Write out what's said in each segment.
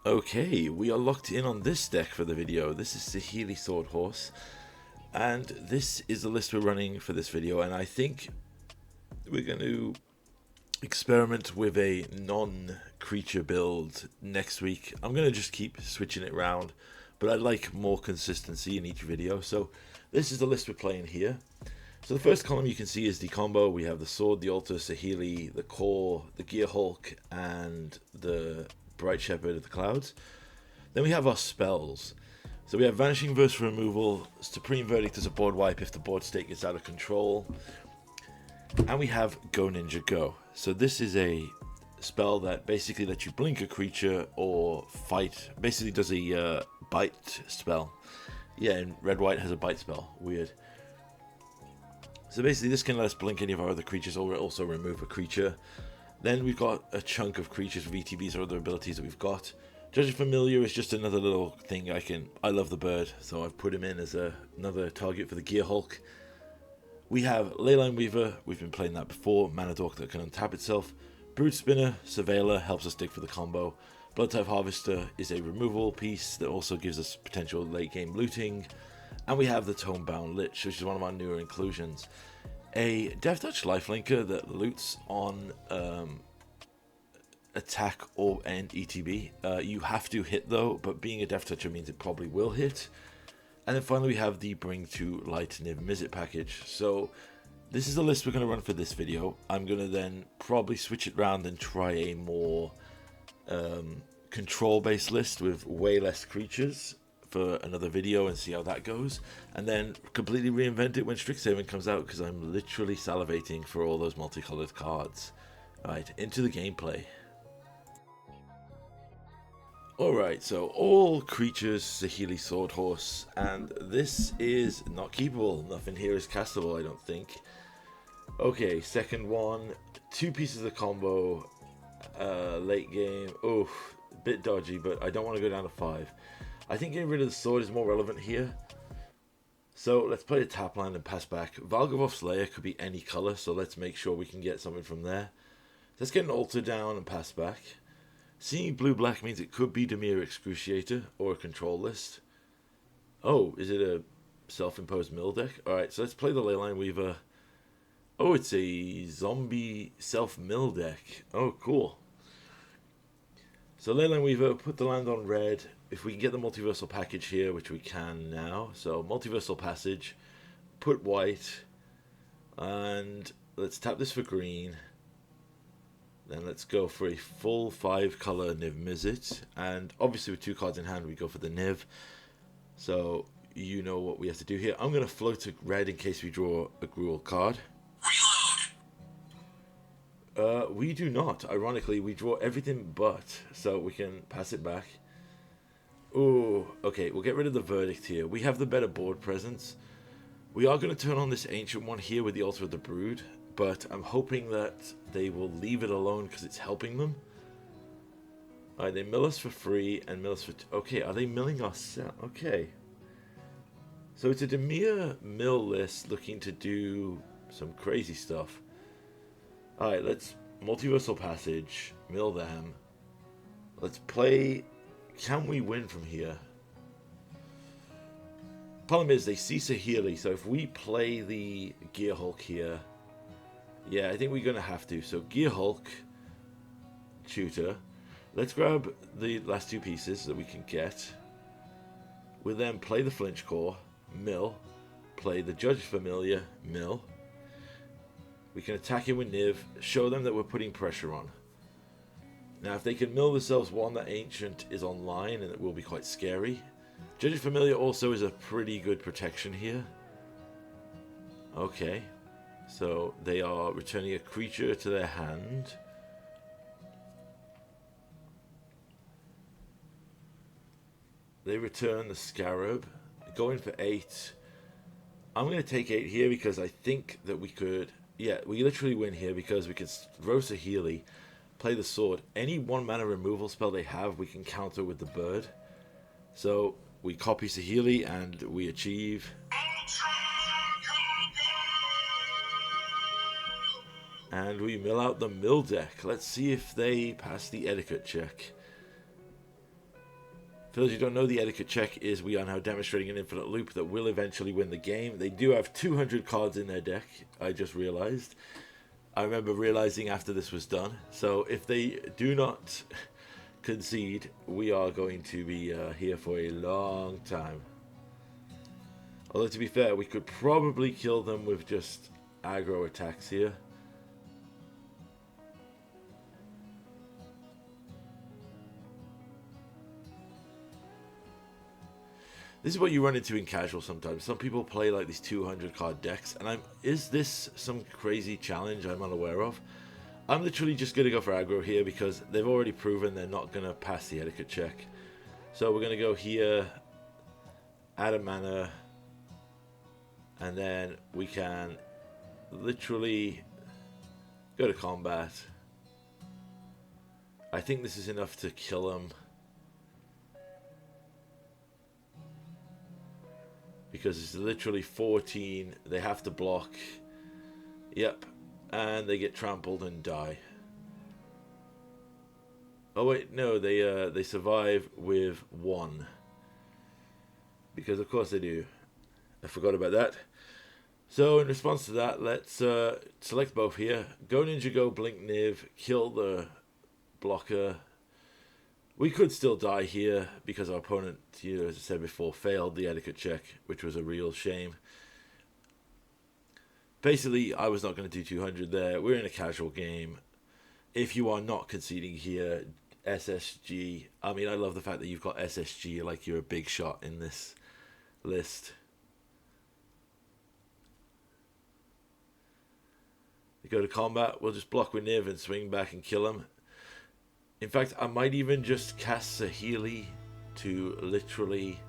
Okay, we are locked in on this deck for the video. This is Saheeli Sword Horse, and this is the list we're running for this video, and I think we're going to experiment with a non-creature build next week. I'm going to just keep switching it around, but I like more consistency in each video, so this is the list we're playing here. So the first column you can see is the combo. We have the Sword, the Altar, Saheeli, the Core, the Gear Hulk, and the Bright Shepherd of the Clouds. Then we have our spells. So we have Vanishing Verse for removal, Supreme Verdict as a board wipe if the board state gets out of control, and we have Go Ninja Go. So this is a spell that basically lets you blink a creature or fight. Basically does a bite spell. Yeah, and red white has a bite spell. Weird. So basically this can let us blink any of our other creatures or also remove a creature. Then we've got a chunk of creatures with ETBs or other abilities that we've got. Judge Familiar is just another little thing I love the bird, so I've put him in as another target for the Gear Hulk. We have Leyline Weaver, we've been playing that before, Mana Dork that can untap itself. Brood Spinner, Surveiller helps us dig for the combo. Bloodtithe Harvester is a removal piece that also gives us potential late game looting. And we have the Tomebound Lich, which is one of our newer inclusions. A Death Touch Lifelinker that loots on attack and ETB. You have to hit though, but being a Death Toucher means it probably will hit. And then finally we have the Bring to Light Niv Mizzet package. So this is the list we're going to run for this video. I'm going to then probably switch it around and try a more control based list with way less creatures for another video and see how that goes, and then completely reinvent it when Strixhaven comes out, because I'm literally salivating for all those multicolored cards. Right, into the gameplay. Alright, so all creatures Saheeli Sword Horse, and this is not keepable. Nothing here is castable, I don't think. Okay, second one, two pieces of combo, late game. Oof, a bit dodgy, but I don't want to go down to 5. I think getting rid of the sword is more relevant here. So let's play a tap land and pass back. Valgavoth's Lair could be any color, so let's make sure we can get something from there. Let's get an altar down and pass back. Seeing blue-black means it could be Dimir Excruciator or a control list. Oh, is it a self-imposed mill deck? Alright, so let's play the Leyline Weaver. Oh, it's a zombie self-mill deck. Oh, cool. So Leyline Weaver, put the land on red. If we can get the multiversal package here, which we can now. So multiversal passage, put white, and let's tap this for green. Then let's go for a full 5-color Niv Mizzet, and obviously with 2 cards in hand we go for the Niv. So you know what we have to do here. I'm going to float to red in case we draw a Gruul card. We do not. Ironically, we draw everything but, so we can pass it back. Ooh, okay, we'll get rid of the Verdict here. We have the better board presence. We are going to turn on this Ancient one here with the Altar of the Brood, but I'm hoping that they will leave it alone because it's helping them. Alright, they mill us for free and mill us for... Okay, are they milling us? Okay. So it's a Dimir mill list looking to do some crazy stuff. Alright, let's multiversal passage, mill them. Let's play... Can we win from here? Problem is, they see Saheeli, so if we play the Gear Hulk here... Yeah, I think we're going to have to. So Gear Hulk, Tutor. Let's grab the last 2 pieces that we can get. We'll then play the Flinch Core, mill. Play the Judge Familiar, mill. We can attack him with Niv, show them that we're putting pressure on. Now, if they can mill themselves one, that Ancient is online, and it will be quite scary. Judge Familiar also is a pretty good protection here. Okay. So, they are returning a creature to their hand. They return the Scarab. Going for 8. I'm going to take 8 here because I think that we could... Yeah, we literally win here because we can throw Saheeli, play the sword. Any 1-mana removal spell they have, we can counter with the bird. So we copy Saheeli and we achieve. And we mill out the mill deck. Let's see if they pass the etiquette check. For those who don't know, the etiquette check is we are now demonstrating an infinite loop that will eventually win the game. They do have 200 cards in their deck, I just realized. I remember realizing after this was done. So if they do not concede, we are going to be here for a long time. Although to be fair, we could probably kill them with just aggro attacks here. This is what you run into in casual sometimes. Some people play like these 200 card decks, and is this some crazy challenge I'm unaware of? I'm literally just going to go for aggro here because they've already proven they're not going to pass the etiquette check. So we're going to go here, add a mana, and then we can literally go to combat. I think this is enough to kill them, because it's literally 14. They have to block. Yep. And they get trampled and die. Oh wait, no, they survive with 1. Because of course they do. I forgot about that. So in response to that, let's select both here. Go Ninja Go, Blink Niv, kill the blocker. We could still die here because our opponent, as I said before, failed the etiquette check, which was a real shame. Basically, I was not going to do 200 there. We're in a casual game. If you are not conceding here, SSG. I mean, I love the fact that you've got SSG like you're a big shot in this list. We go to combat. We'll just block with Niv and swing back and kill him. In fact, I might even just cast Saheeli to literally...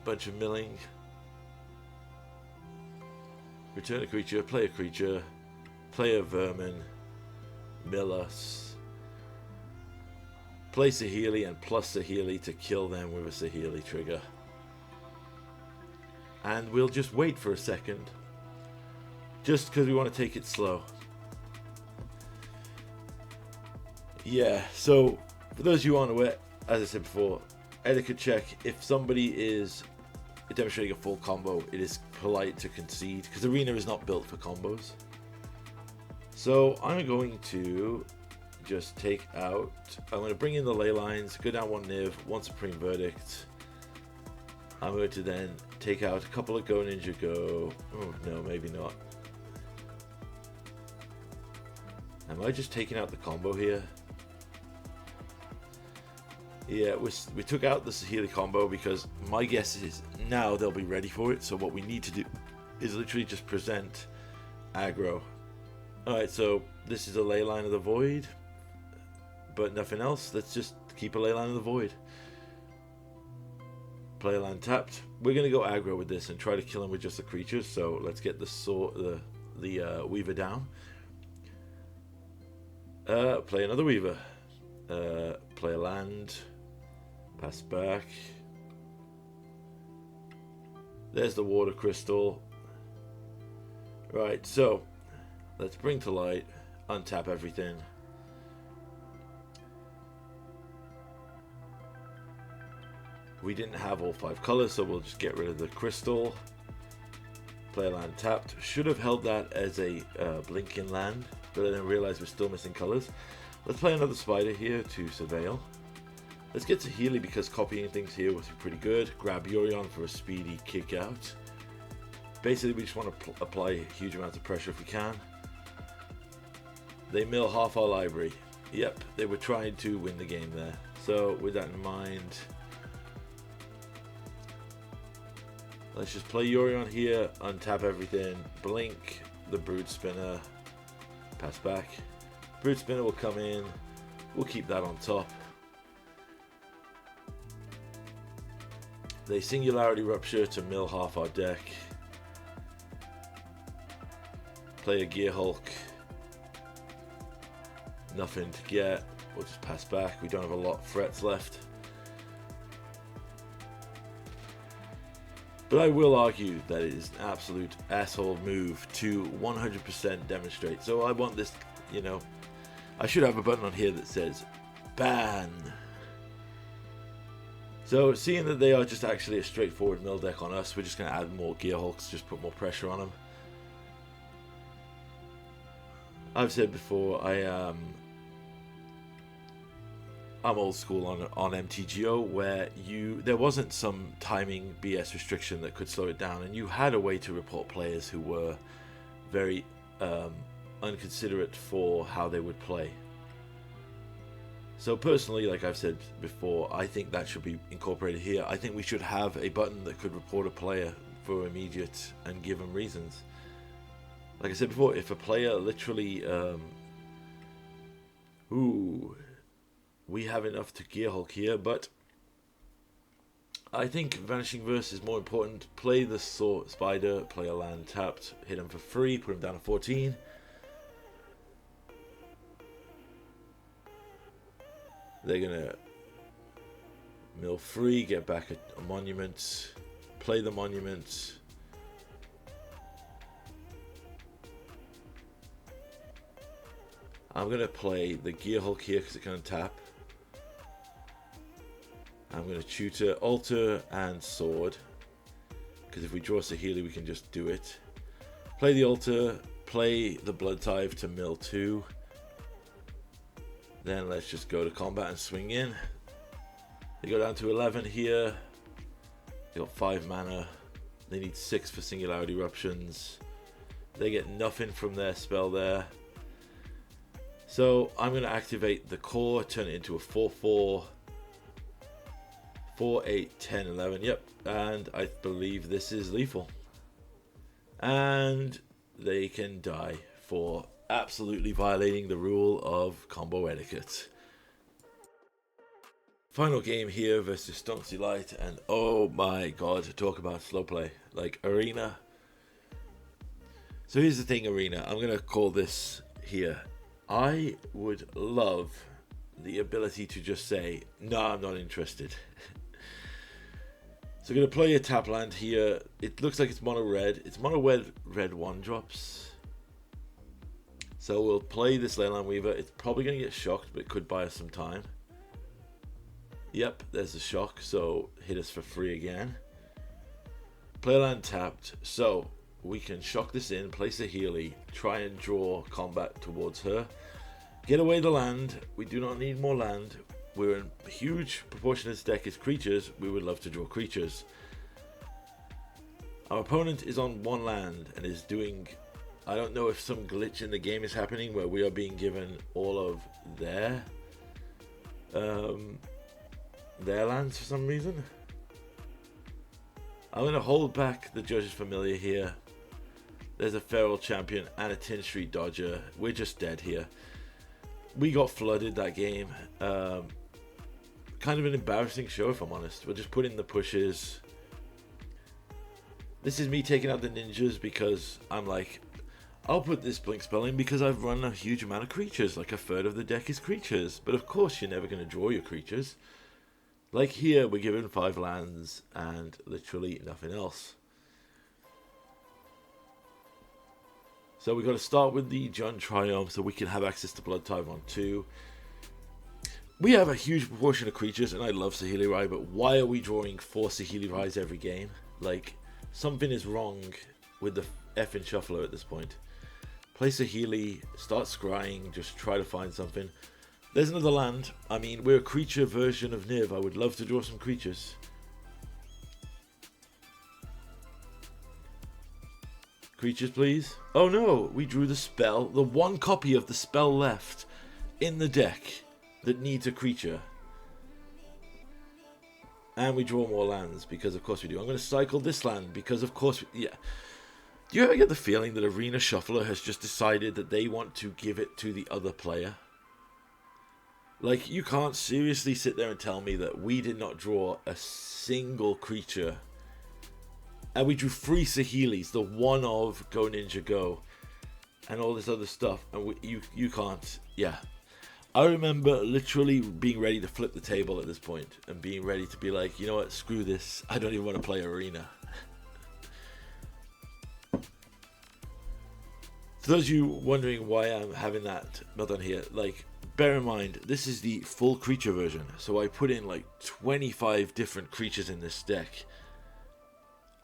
bunch of milling. Return a creature, play a vermin, mill us. Play Saheeli and plus Saheeli to kill them with a Saheeli trigger. And we'll just wait for a second. Just because we want to take it slow. Yeah, so for those of you who aren't aware, as I said before, etiquette check, if somebody is demonstrating a full combo, it is polite to concede because Arena is not built for combos. So I'm going to just take out, I'm going to bring in the ley lines, go down 1 Niv, 1 Supreme Verdict. I'm going to then take out a couple of Go Ninja Go. Oh no, maybe not. Am I just taking out the combo here? Yeah, we took out the Saheeli combo because my guess is now they'll be ready for it. So what we need to do is literally just present aggro. Alright, so this is a Ley Line of the Void, but nothing else. Let's just keep a Ley Line of the Void. Play a land tapped. We're going to go aggro with this and try to kill him with just the creatures. So let's get the Weaver down. Play another Weaver. Play a land. Pass back. There's the water crystal. Right, so let's bring to light, untap everything. We didn't have all 5 colors, so we'll just get rid of the crystal. Play a land tapped. Should have held that as a blinking land, but I then realized we're still missing colors. Let's play another spider here to surveil. Let's get to Saheeli because copying things here was pretty good. Grab Yorion for a speedy kick out. Basically, we just want to apply huge amounts of pressure if we can. They mill half our library. Yep, they were trying to win the game there. So with that in mind, let's just play Yorion here, untap everything, blink the Brood Spinner, pass back. Brood Spinner will come in, we'll keep that on top. They Singularity Rupture to mill half our deck. Play a Gear Hulk. Nothing to get, we'll just pass back. We don't have a lot of threats left. But I will argue that it is an absolute asshole move to 100% demonstrate. So I want this, I should have a button on here that says ban. So seeing that they are just actually a straightforward mill deck on us, we're just going to add more Gear Hulks, just put more pressure on them. I've said before, I'm old school on MTGO, where there wasn't some timing BS restriction that could slow it down, and you had a way to report players who were very unconsiderate for how they would play. So personally, like I've said before, I think that should be incorporated here. I think we should have a button that could report a player for immediate and give them reasons. Like I said before, if a player literally we have enough to Gear Hulk here, but I think Vanishing Verse is more important. Play the Spider, play a land tapped, hit him for free, put him down to 14. They're gonna mill free, get back a monument, play the monument. I'm gonna play the Gear Hulk here because it can tap. I'm gonna tutor, alter, and sword, because if we draw Saheeli, we can just do it. Play the altar, play the Blood Tithe to mill 2. Then let's just go to combat and swing in. They go down to 11 here. They got 5 mana. They need 6 for Singularity Eruptions. They get nothing from their spell there. So I'm going to activate the core, turn it into a 4/4. 4, 8, 10, 11. Yep. And I believe this is lethal. And they can die for absolutely violating the rule of combo etiquette. Final game here versus Stuntsy Light, and oh my god, talk about slow play. Like Arena. So here's the thing, Arena. I'm going to call this here. I would love the ability to just say, no, I'm not interested. So I'm going to play a tap land here. It looks like it's mono red. It's mono red 1-drops. So we'll play this Leyline Weaver. It's probably going to get shocked, but it could buy us some time. Yep, there's a shock, so hit us for free again. Play land tapped, so we can shock this in, place a Saheeli, try and draw combat towards her. Get away the land. We do not need more land. We're in a huge proportion of this deck is creatures. We would love to draw creatures. Our opponent is on 1 land and is doing... I don't know if some glitch in the game is happening where we are being given all of their lands for some reason. I'm going to hold back the Judge's Familiar here. There's a Feral Champion and a Tin Street Dodger. We're just dead here. We got flooded that game. Kind of an embarrassing show, if I'm honest. We'll just put in the pushes. This is me taking out the ninjas because I'm like, I'll put this blink spell in because I've run a huge amount of creatures. Like a third of the deck is creatures. But of course you're never going to draw your creatures. Like here, we're given 5 lands and literally nothing else. So we've got to start with the Jund Triumph so we can have access to Blood Tithe on 2. We have a huge proportion of creatures and I love Saheeli Rai, but why are we drawing 4 Saheeli Rais every game? Like, something is wrong with the effing shuffler at this point. Play Saheeli, start scrying, just try to find something. There's another land. I mean, we're a creature version of Niv. I would love to draw some creatures. Creatures, please. Oh no, we drew the spell. The 1 copy of the spell left in the deck that needs a creature. And we draw more lands, because of course we do. I'm going to cycle this land, because of course... Yeah. Do you ever get the feeling that Arena Shuffler has just decided that they want to give it to the other player? Like, you can't seriously sit there and tell me that we did not draw a single creature. And we drew 3 Saheelis, the one of Go Ninja Go, and all this other stuff. And you can't, yeah. I remember literally being ready to flip the table at this point and being ready to be like, you know what, screw this. I don't even want to play Arena. For those of you wondering why I'm having that meltdown here, like, bear in mind, this is the full creature version. So I put in like 25 different creatures in this deck.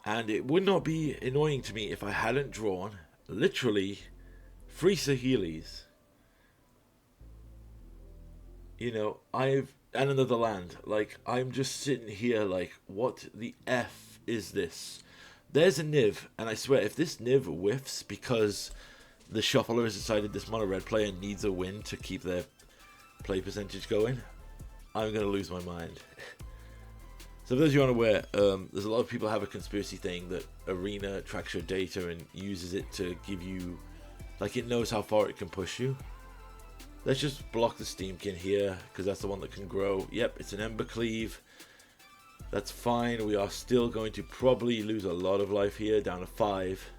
And it would not be annoying to me if I hadn't drawn, literally, 3 Saheelis. You know, and another land. Like, I'm just sitting here like, what the F is this? There's a Niv, and I swear, if this Niv whiffs because the shuffler has decided this mono red player needs a win to keep their play percentage going, I'm going to lose my mind. So for those of you unaware, there's a lot of people have a conspiracy thing that Arena tracks your data and uses it to give you, like, it knows how far it can push you. Let's just block the Steamkin here, because that's the one that can grow. Yep, it's an Embercleave. That's fine. We are still going to probably lose a lot of life here, down to 5.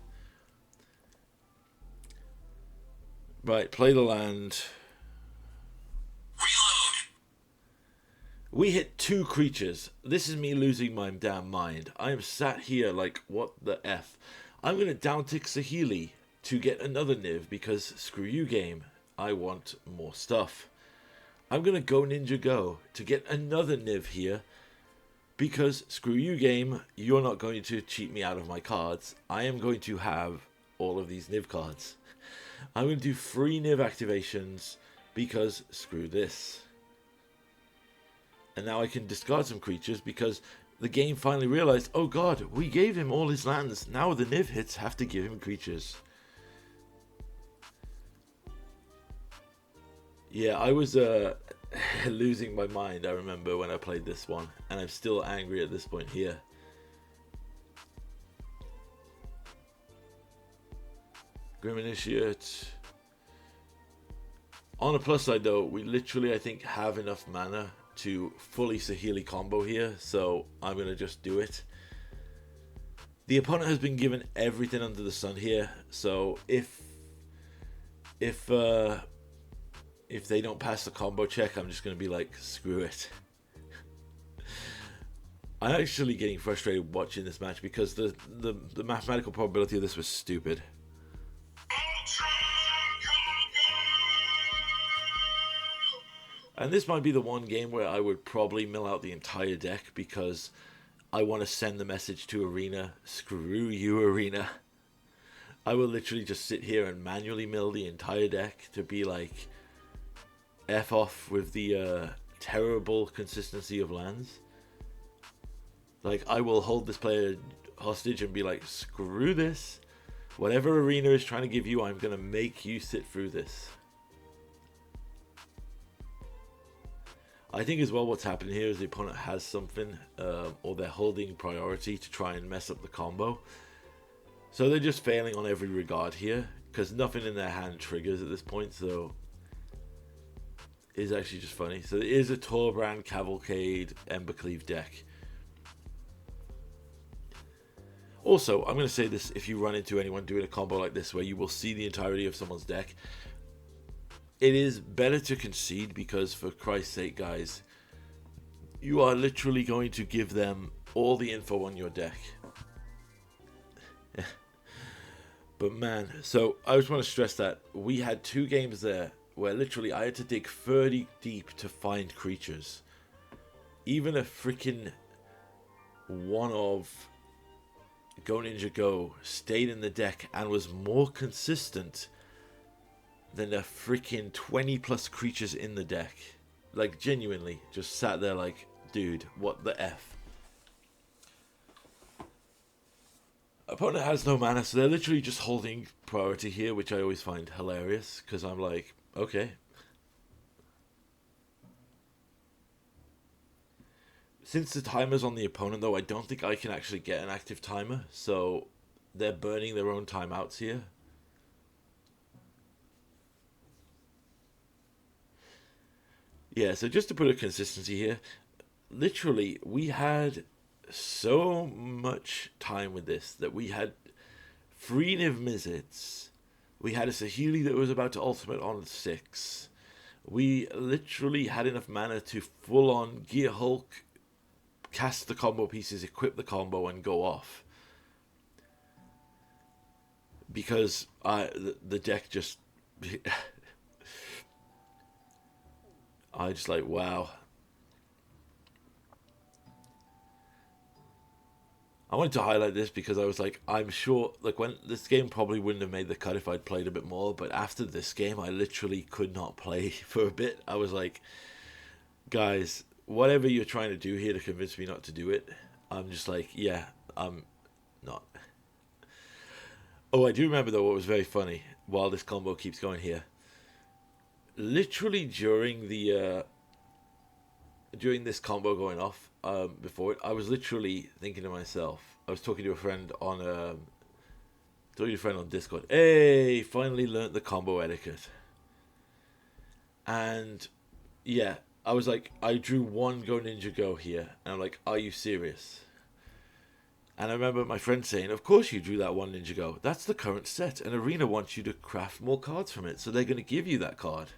Right, play the land. Reload. We hit 2 creatures. This is me losing my damn mind. I am sat here like, what the F? I'm going to downtick Saheeli to get another Niv, because screw you, game. I want more stuff. I'm going to go Ninja Go to get another Niv here, because screw you, game. You're not going to cheat me out of my cards. I am going to have all of these Niv cards. I'm going to do 3 Niv activations, because screw this. And now I can discard some creatures, because the game finally realized, oh god, we gave him all his lands. Now the Niv hits have to give him creatures. Yeah, I was losing my mind, I remember, when I played this one. And I'm still angry at this point here. Grim Initiate. On the plus side, though, we literally, I think, have enough mana to fully Saheeli combo here. So I'm going to just do it. The opponent has been given everything under the sun here. So if they don't pass the combo check, I'm just going to be like, screw it. I'm actually getting frustrated watching this match because the mathematical probability of this was stupid. And this might be the one game where I would probably mill out the entire deck because I want to send the message to Arena, screw you, Arena. I will literally just sit here and manually mill the entire deck to be like, F off with the terrible consistency of lands. Like, I will hold this player hostage and be like, screw this. Whatever Arena is trying to give you, I'm going to make you sit through this. I think as well what's happening here is the opponent has something, or they're holding priority to try and mess up the combo. So they're just failing on every regard here, because nothing in their hand triggers at this point, so it's actually just funny. So it is a Torbrand Cavalcade Embercleave deck. Also, I'm going to say this, if you run into anyone doing a combo like this where you will see the entirety of someone's deck, it is better to concede because, for Christ's sake, guys, you are literally going to give them all the info on your deck. But man, so I just want to stress that we had 2 games there where literally I had to dig 30 deep to find creatures. Even a freaking one of Go Ninja Go stayed in the deck and was more consistent than the freaking 20 plus creatures in the deck. Like, genuinely, just sat there like, dude, what the F? Opponent has no mana, so they're literally just holding priority here, which I always find hilarious, because I'm like, okay. Since the timer's on the opponent, though, I don't think I can actually get an active timer, so they're burning their own timeouts here. Yeah, so just to put a consistency here, literally, we had so much time with this that we had 3 Niv Mizzets. We had a Saheeli that was about to ultimate on 6. We literally had enough mana to full on Gear Hulk, cast the combo pieces, equip the combo, and go off. because the deck just I just like, wow. I wanted to highlight this because I was like, I'm sure, like, when this game probably wouldn't have made the cut if I'd played a bit more, but after this game I literally could not play for a bit. I was like, guys, whatever you're trying to do here to convince me not to do it, I'm just like, yeah, I'm not. Oh, I do remember though what was very funny while this combo keeps going here. Literally during this combo going off, before it, I was literally thinking to myself, I was talking to a friend on Discord. Hey, finally learnt the combo etiquette. And yeah, I was like, I drew one Go Ninja Go here, and I'm like, are you serious? And I remember my friend saying, of course you drew that one Ninja Go. That's the current set, and Arena wants you to craft more cards from it, so they're going to give you that card.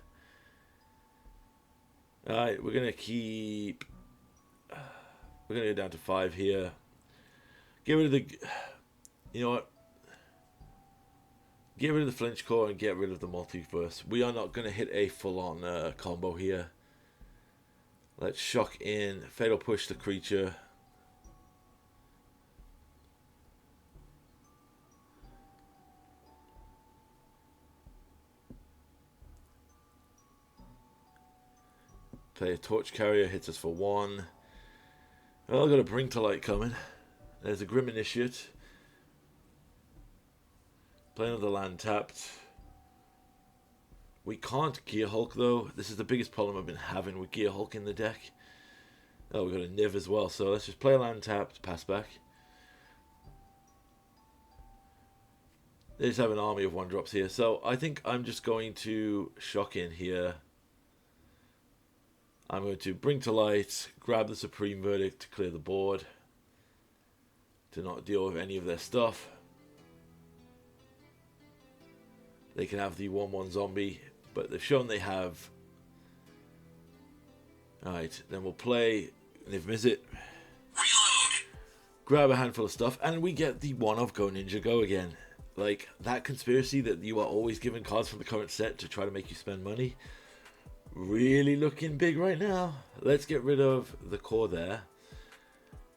Alright, we're going to keep... We're going to go down to 5 here. Get rid of the... You know what? Get rid of the flinch core and get rid of the multiverse. We are not going to hit a full-on combo here. Let's shock in. Fatal push the creature. Play a torch carrier, hits us for 1. Well, I've got a Bring to Light coming. There's a Grim Initiate. Play another land tapped. We can't Gear Hulk though. This is the biggest problem I've been having with Gear Hulk in the deck. Oh, we've got a Niv as well, so let's just play a land tapped, pass back. They just have an army of 1-drops here, so I think I'm just going to shock in here. I'm going to Bring to Light, grab the Supreme Verdict to clear the board, to not deal with any of their stuff. They can have the 1/1 zombie, but they've shown they have. Alright, then we'll play Niv Mizzet. Grab a handful of stuff, and we get the one of Go Ninja Go again. Like, that conspiracy that you are always given cards from the current set to try to make you spend money. Really looking big right now. Let's get rid of the core there.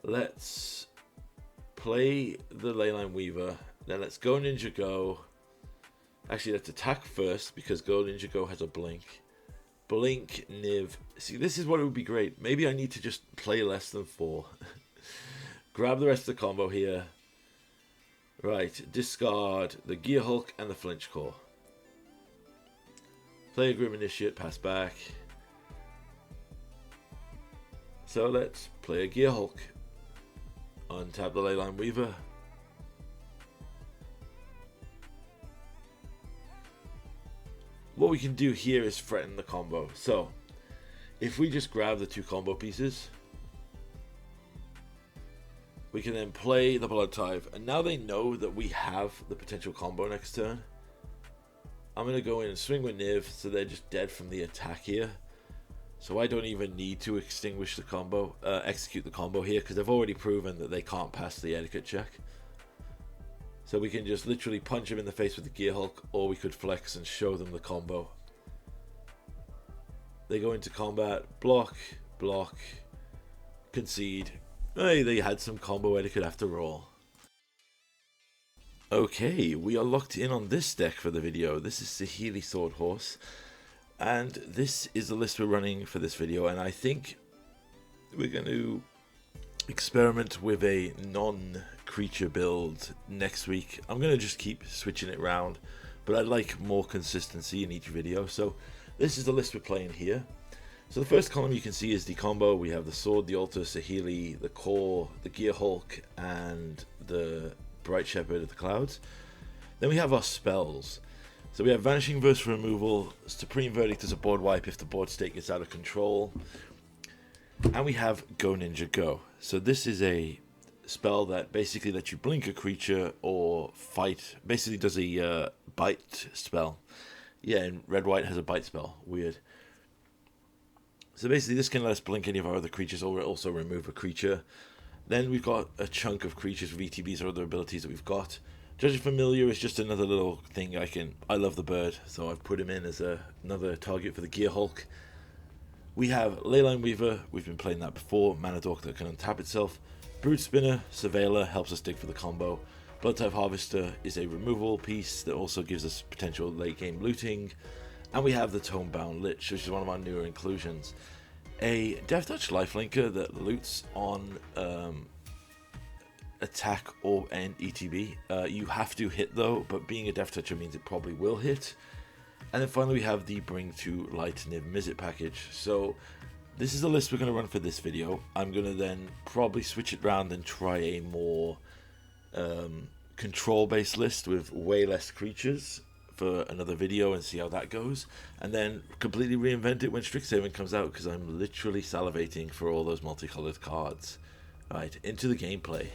Let's play the Leyline Weaver. Then let's Go Ninja Go. Actually, let's attack first because Go Ninja Go has a blink. Blink, Niv. See, this is what it would be great. Maybe I need to just play less than 4. Grab the rest of the combo here. Right, discard the Gear Hulk and the Flinch Core. Play a Grim Initiate, pass back. So let's play a Gear Hulk. Untap the Leyline Weaver. What we can do here is threaten the combo. So, if we just grab the 2 combo pieces, we can then play the Blood Tithe. And now they know that we have the potential combo next turn. I'm going to go in and swing with Niv, so they're just dead from the attack here. So I don't even need to extinguish the combo, execute the combo here, because they've already proven that they can't pass the etiquette check. So we can just literally punch him in the face with the Gear Hulk, or we could flex and show them the combo. They go into combat, block, block, concede. Hey, they had some combo etiquette after all. Okay, we are locked in on this deck for the video. This is Saheeli Sword Horse, and this is the list we're running for this video, and I think we're going to experiment with a non-creature build next week. I'm going to just keep switching it around, but I'd like more consistency in each video, so this is the list we're playing here. So the first column you can see is the combo. We have the Sword, the Altar, Saheeli, the Core, the Gear Hulk, and the Bright Shepherd of the Clouds. Then we have our spells. So we have Vanishing Verse for removal, Supreme Verdict as a board wipe if the board state gets out of control, and we have Go Ninja Go. So this is a spell that basically lets you blink a creature or fight. Basically does a bite spell. Yeah, and red white has a bite spell. Weird. So basically this can let us blink any of our other creatures or also remove a creature. Then we've got a chunk of creatures, VTBs or other abilities that we've got. Judging Familiar is just another little thing I love the bird, so I've put him in as another target for the Gear Hulk. We have Leyline Weaver, we've been playing that before, Mana Dork that can untap itself. Brood Spinner, Surveiller helps us dig for the combo. Blood Type Harvester is a removal piece that also gives us potential late game looting. And we have the Tone-Bound Lich, which is one of our newer inclusions. A Death Touch Lifelinker that loots on attack or an ETB. You have to hit though, but being a Death Toucher means it probably will hit. And then finally we have the Bring to Light Niv Mizzet package. So this is the list we're going to run for this video. I'm going to then probably switch it around and try a more control based list with way less creatures for another video and see how that goes, and then completely reinvent it when Strixhaven comes out, because I'm literally salivating for all those multicolored cards. Right, into the gameplay.